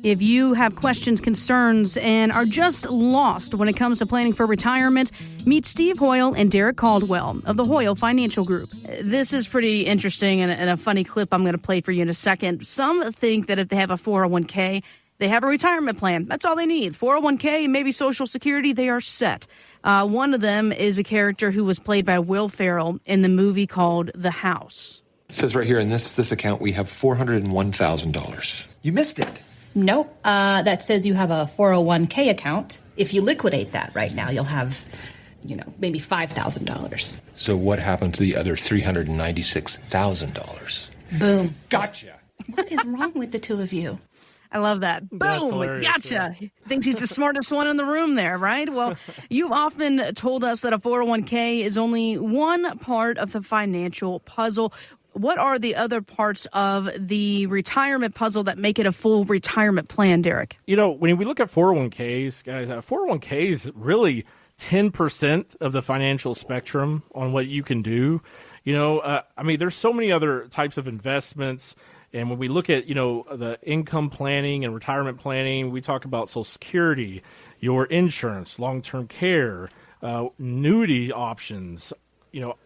If you have questions, concerns, and are just lost when it comes to planning for retirement, meet Steve Hoyle and Derrick Caldwell of the Hoyle Financial Group. This is pretty interesting and a funny clip I'm going to play for you in a second. Some think that if they have a 401k, they have a retirement plan. That's all they need. 401k, maybe Social Security, they are set. One of them is a character who was played by Will Ferrell in the movie called The House. It says right here in this account we have $401,000. You missed it. Nope. That says you have a 401k account. If you liquidate that right now, you'll have, maybe $5,000. So what happened to the other $396,000? Boom. Gotcha. What is wrong with the two of you? I love that. Boom. Gotcha. Yeah. Thinks he's the smartest one in the room there, right? Well, you've often told us that a 401k is only one part of the financial puzzle. What are the other parts of the retirement puzzle that make it a full retirement plan, Derrick? When we look at 401ks, guys, 401k is really 10% of the financial spectrum on what you can do. There's so many other types of investments. And when we look at, the income planning and retirement planning, we talk about Social Security, your insurance, long-term care, annuity options,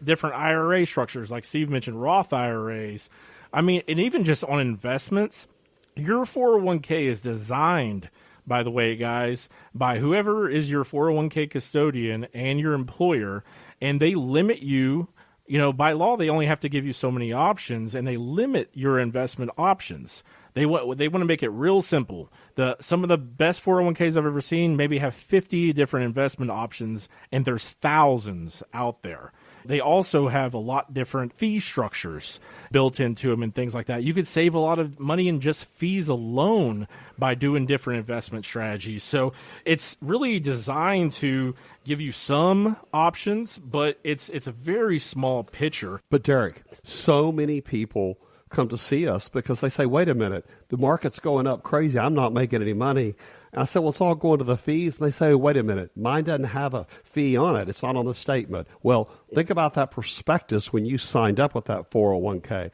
different IRA structures, like Steve mentioned, Roth IRAs. And even just on investments, your 401k is designed, by the way, guys, by whoever is your 401k custodian and your employer, and they limit you. By law, they only have to give you so many options, and they limit your investment options. They want to make it real simple. Some of the best 401ks I've ever seen maybe have 50 different investment options, and there's thousands out there. They also have a lot different fee structures built into them and things like that. You could save a lot of money in just fees alone by doing different investment strategies. So it's really designed to give you some options, but it's a very small picture. But Derrick, so many people come to see us because they say, wait a minute, the market's going up crazy. I'm not making any money. And I said, well, it's all going to the fees. And they say, wait a minute, mine doesn't have a fee on it. It's not on the statement. Well, think about that prospectus when you signed up with that 401k.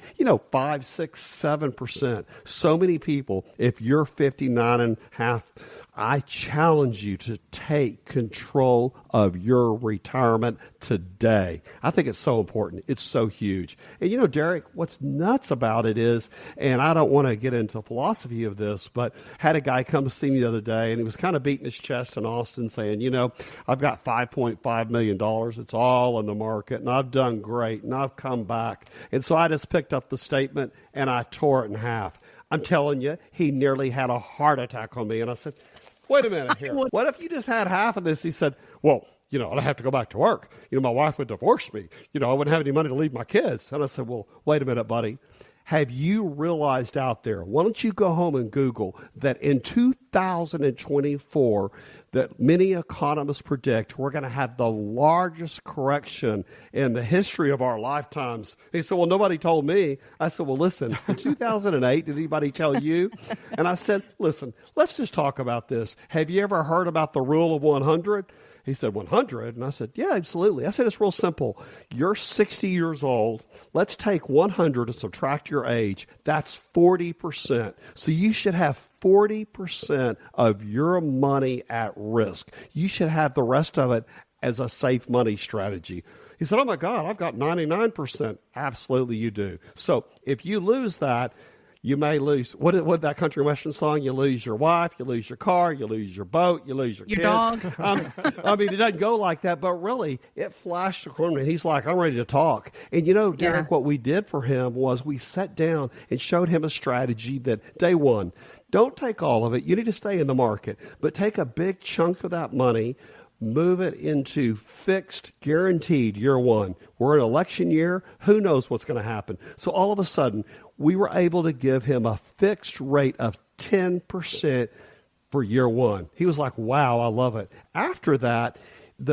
5, 6, 7%. So many people, if you're 59 and a half, I challenge you to take control of your retirement today. I think it's so important. It's so huge. And Derrick, what's nuts about it is, and I don't want to get into philosophy of this, but had a guy come to see me the other day, and he was kind of beating his chest in Austin saying, I've got $5.5 million. It's all in the market, and I've done great, and I've come back. And so I just picked up the statement, and I tore it in half. I'm telling you, he nearly had a heart attack on me. And I said, wait a minute here. What if you just had half of this? He said, well, I'd have to go back to work. My wife would divorce me. I wouldn't have any money to leave my kids. And I said, well, wait a minute, buddy. Have you realized out there, why don't you go home and Google that in 2024, that many economists predict we're going to have the largest correction in the history of our lifetimes. He said, well, nobody told me. I said, well, listen, in 2008, did anybody tell you? And I said, listen, let's just talk about this. Have you ever heard about the rule of 100? He said, 100? And I said, yeah, absolutely. I said, it's real simple. You're 60 years old. Let's take 100 and subtract your age. That's 40%. So you should have 40% of your money at risk. You should have the rest of it as a safe money strategy. He said, oh, my God, I've got 99%. Absolutely, you do. So if you lose that, you may lose, what that country western song? You lose your wife, you lose your car, you lose your boat, you lose your kids. Dog. It doesn't go like that, but really, it flashed across me. And he's like, I'm ready to talk. And Derrick, what we did for him was we sat down and showed him a strategy that day one, don't take all of it. You need to stay in the market, but take a big chunk of that money, move it into fixed, guaranteed year one. We're in election year. Who knows what's going to happen? So all of a sudden, we were able to give him a fixed rate of 10% for year one. He was like, wow, I love it. After that,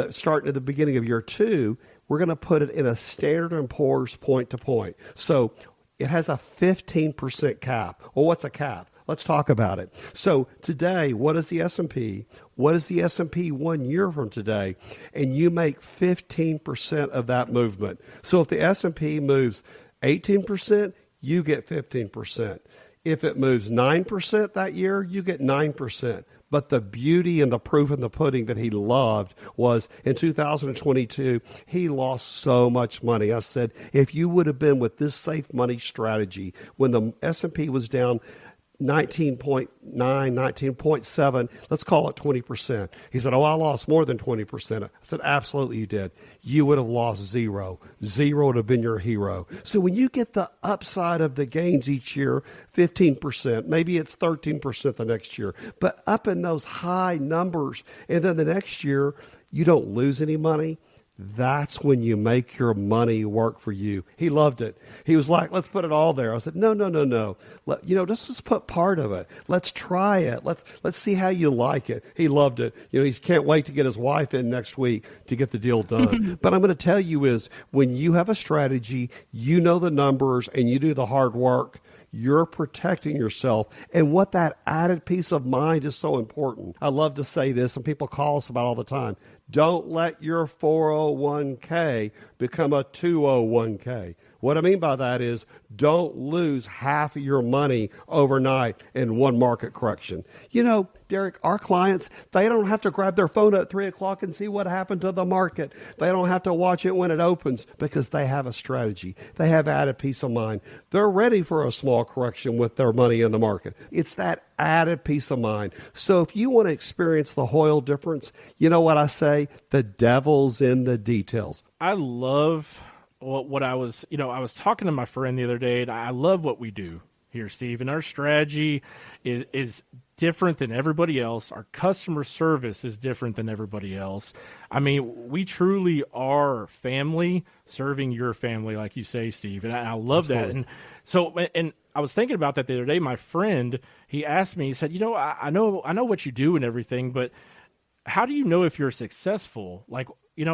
starting at the beginning of year two, we're going to put it in a Standard & Poor's point to point. So it has a 15% cap. Well, what's a cap? Let's talk about it. So today, what is the S&P? What is the S&P 1 year from today? And you make 15% of that movement. So if the S&P moves 18%, you get 15%. If it moves 9% that year, you get 9%. But the beauty and the proof in the pudding that he loved was in 2022, he lost so much money. I said, if you would have been with this safe money strategy when the S&P was down 19.9, 19.7, let's call it 20%. He said, oh, I lost more than 20%. I said, absolutely you did. You would have lost zero. Zero would have been your hero. So when you get the upside of the gains each year, 15%, maybe it's 13% the next year, but up in those high numbers, and then the next year you don't lose any money, that's when you make your money work for you. He loved it. He was like, let's put it all there. I said, no. Let's just put part of it. Let's try it. Let's see how you like it. He loved it. He can't wait to get his wife in next week to get the deal done. But I'm going to tell you is when you have a strategy, you know the numbers and you do the hard work, you're protecting yourself. And what that added peace of mind is so important. I love to say this, and people call us about it all the time. Don't let your 401k become a 201k. What I mean by that is don't lose half of your money overnight in one market correction. Derrick, our clients, they don't have to grab their phone at 3 o'clock and see what happened to the market. They don't have to watch it when it opens because they have a strategy. They have added peace of mind. They're ready for a small correction with their money in the market. It's that added peace of mind. So if you want to experience the Hoyle difference, you know what I say? The devil's in the details. I love what I was talking to my friend the other day, and I love what we do here, Steve. And our strategy is different than everybody else. Our customer service is different than everybody else. I mean, we truly are family serving your family, like you say, Steve. And I love Absolutely. that. And I was thinking about that the other day. My friend, he asked me, he said, I know what you do and everything, but how do you know if you're successful? Like,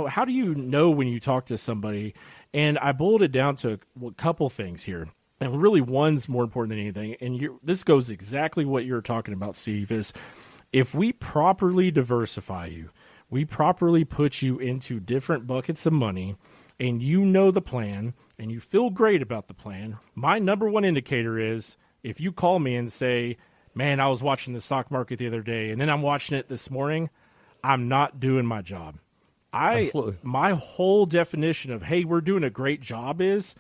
how do you know when you talk to somebody? And I boiled it down to a couple things here. And really one's more important than anything. And this goes exactly what you're talking about, Steve, is if we properly diversify you, we properly put you into different buckets of money, and you know the plan, and you feel great about the plan, my number one indicator is if you call me and say, man, I was watching the stock market the other day, and then I'm watching it this morning, I'm not doing my job. Absolutely. My whole definition of, hey, we're doing a great job is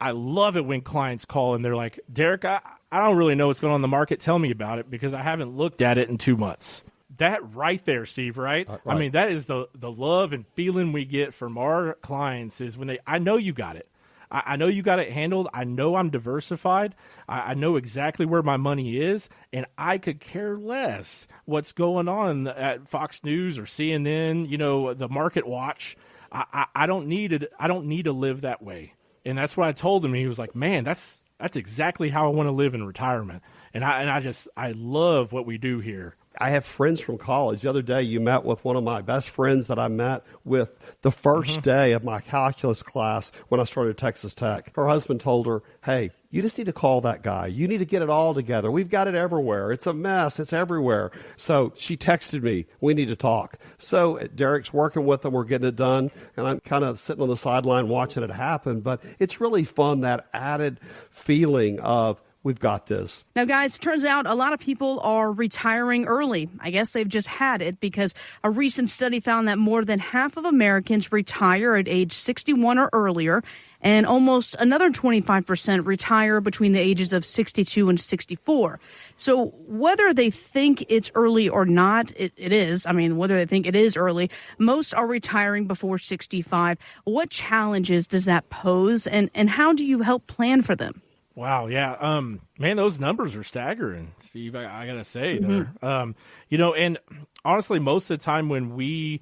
I love it when clients call and they're like, Derrick, I don't really know what's going on in the market. Tell me about it because I haven't looked at it in 2 months. That right there, Steve, right? Right. I mean, that is the love and feeling we get from our clients is when I know you got it. I know you got it handled. I know I'm diversified. I know exactly where my money is, and I could care less what's going on at Fox News or CNN, the Market Watch. I don't need it. I don't need to live that way. And that's what I told him. He was like, man, that's exactly how I want to live in retirement. And I love what we do here. I have friends from college. The other day, you met with one of my best friends that I met with the first day of my calculus class when I started Texas Tech. Her husband told her, hey, you just need to call that guy. You need to get it all together. We've got it everywhere. It's a mess. It's everywhere. So she texted me, we need to talk. So Derrick's working with them. We're getting it done. And I'm kind of sitting on the sideline watching it happen. But it's really fun, that added feeling of, we've got this. Now, guys, turns out a lot of people are retiring early. I guess they've just had it because a recent study found that more than half of Americans retire at age 61 or earlier, and almost another 25% retire between the ages of 62 and 64. So whether they think it's early or not, it is. I mean, whether they think it is early, most are retiring before 65. What challenges does that pose, and how do you help plan for them? Wow, yeah. Man, those numbers are staggering, Steve, I got to say there. And honestly, most of the time when we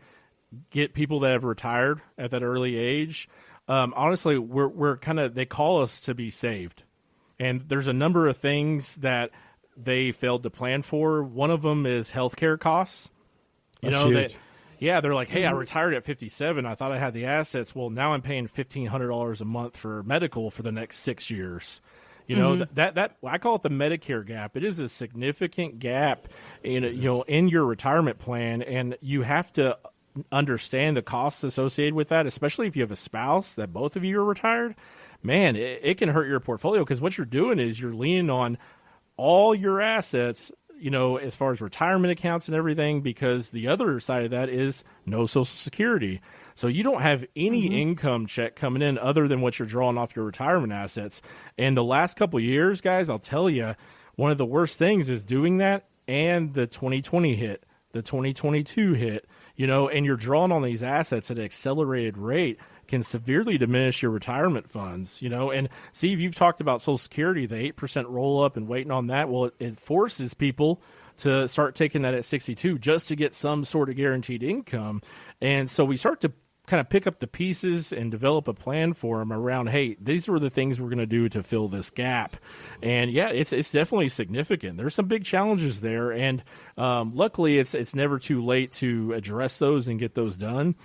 get people that have retired at that early age, honestly, we're kind of, they call us to be saved. And there's a number of things that they failed to plan for. One of them is healthcare costs. That's huge. They're like, hey, I retired at 57. I thought I had the assets. Well, now I'm paying $1,500 a month for medical for the next 6 years. That I call it the Medicare gap. It is a significant gap in your retirement plan, and you have to understand the costs associated with that, especially if you have a spouse that both of you are retired. Man, it can hurt your portfolio because what you're doing is you're leaning on all your assets, as far as retirement accounts and everything, because the other side of that is no Social Security. So you don't have any income check coming in other than what you're drawing off your retirement assets. And the last couple of years, guys, I'll tell you, one of the worst things is doing that, and the 2020 hit, the 2022 hit, and you're drawing on these assets at an accelerated rate can severely diminish your retirement funds, And Steve, you've talked about Social Security, the 8% roll up and waiting on that. Well, it forces people to start taking that at 62 just to get some sort of guaranteed income. And so we start to kind of pick up the pieces and develop a plan for them around, hey, these are the things we're going to do to fill this gap. And yeah, it's definitely significant. There's some big challenges there. And luckily it's never too late to address those and get those done.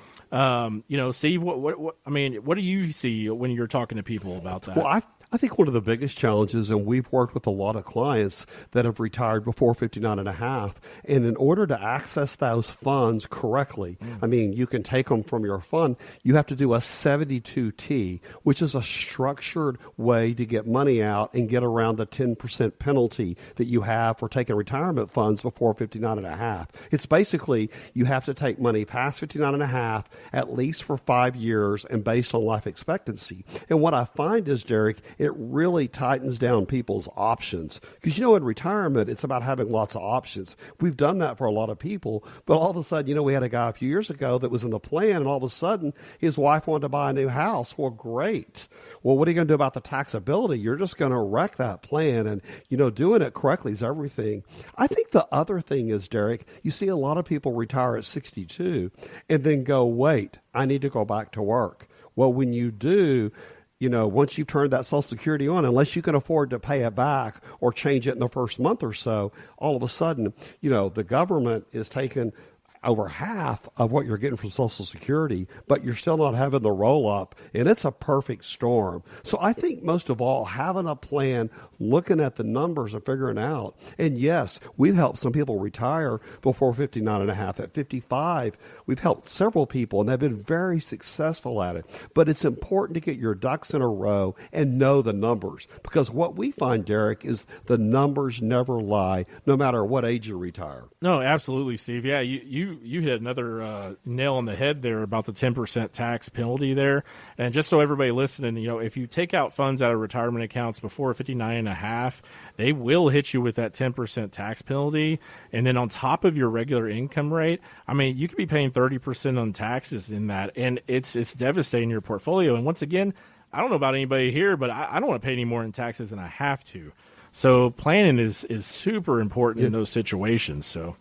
Steve, what do you see when you're talking to people about that? Well, I think one of the biggest challenges, and we've worked with a lot of clients that have retired before 59 and a half, and in order to access those funds correctly, you can take them from your fund, you have to do a 72T, which is a structured way to get money out and get around the 10% penalty that you have for taking retirement funds before 59 and a half. It's basically you have to take money past 59 and a half at least for 5 years and based on life expectancy. And what I find is, Derrick, it really tightens down people's options. Because, in retirement, it's about having lots of options. We've done that for a lot of people, but all of a sudden, we had a guy a few years ago that was in the plan, and all of a sudden, his wife wanted to buy a new house. Well, great. Well, what are you going to do about the taxability? You're just going to wreck that plan, and, doing it correctly is everything. I think the other thing is, Derrick, you see a lot of people retire at 62 and then go, wait, I need to go back to work. Well, when you do, once you've turned that Social Security on, unless you can afford to pay it back or change it in the first month or so, all of a sudden, the government is taking over half of what you're getting from Social Security, but you're still not having the roll up, and it's a perfect storm. So I think most of all, having a plan, looking at the numbers and figuring out, and yes, we've helped some people retire before 59 and a half. At 55, we've helped several people, and they've been very successful at it. But it's important to get your ducks in a row and know the numbers, because what we find, Derrick, is the numbers never lie, no matter what age you retire. No, absolutely, Steve. Yeah, you hit another nail on the head there about the 10% tax penalty there. And just so everybody listening, if you take out funds out of retirement accounts before 59 and a half, they will hit you with that 10% tax penalty. And then on top of your regular income rate, you could be paying 30% on taxes in that. And it's devastating your portfolio. And once again, I don't know about anybody here, but I don't want to pay any more in taxes than I have to. So planning is super important in those situations. So.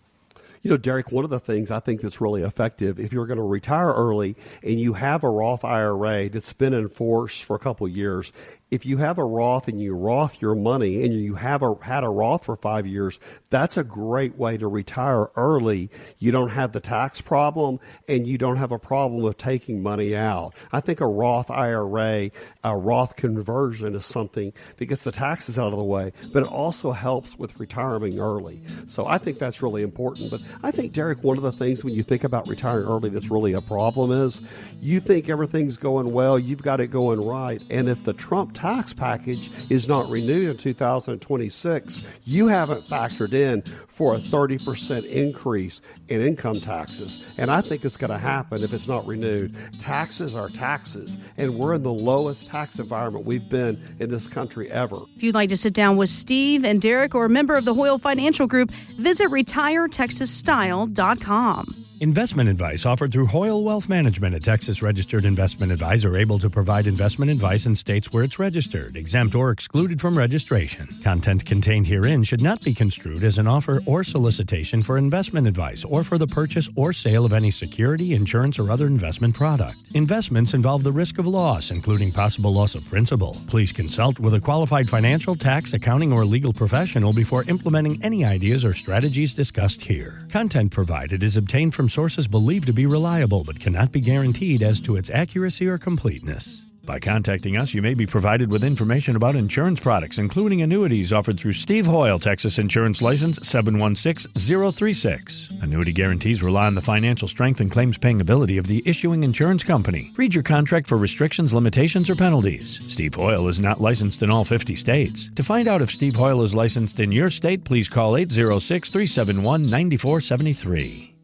Derrick, one of the things I think that's really effective, if you're going to retire early and you have a Roth IRA that's been in force for a couple of years, if you have a Roth and you Roth your money and you have had a Roth for 5 years, that's a great way to retire early. You don't have the tax problem and you don't have a problem with taking money out. I think a Roth IRA, a Roth conversion is something that gets the taxes out of the way, but it also helps with retiring early. So I think that's really important. But I think, Derrick, one of the things when you think about retiring early that's really a problem is you think everything's going well, you've got it going right, and if the Trump tax package is not renewed in 2026, you haven't factored in for a 30% increase in income taxes. And I think it's going to happen if it's not renewed. Taxes are taxes, and we're in the lowest tax environment we've been in this country ever. If you'd like to sit down with Steve and Derrick or a member of the Hoyle Financial Group, visit retiretexasstyle.com. Investment advice offered through Hoyle Wealth Management, a Texas-registered investment advisor able to provide investment advice in states where it's registered, exempt, or excluded from registration. Content contained herein should not be construed as an offer or solicitation for investment advice or for the purchase or sale of any security, insurance, or other investment product. Investments involve the risk of loss, including possible loss of principal. Please consult with a qualified financial, tax, accounting, or legal professional before implementing any ideas or strategies discussed here. Content provided is obtained from sources believed to be reliable but cannot be guaranteed as to its accuracy or completeness. By contacting us, you may be provided with information about insurance products, including annuities offered through Steve Hoyle, Texas Insurance License 716036. Annuity guarantees rely on the financial strength and claims paying ability of the issuing insurance company. Read your contract for restrictions, limitations, or penalties. Steve Hoyle is not licensed in all 50 states. To find out if Steve Hoyle is licensed in your state, please call 806-371-9473.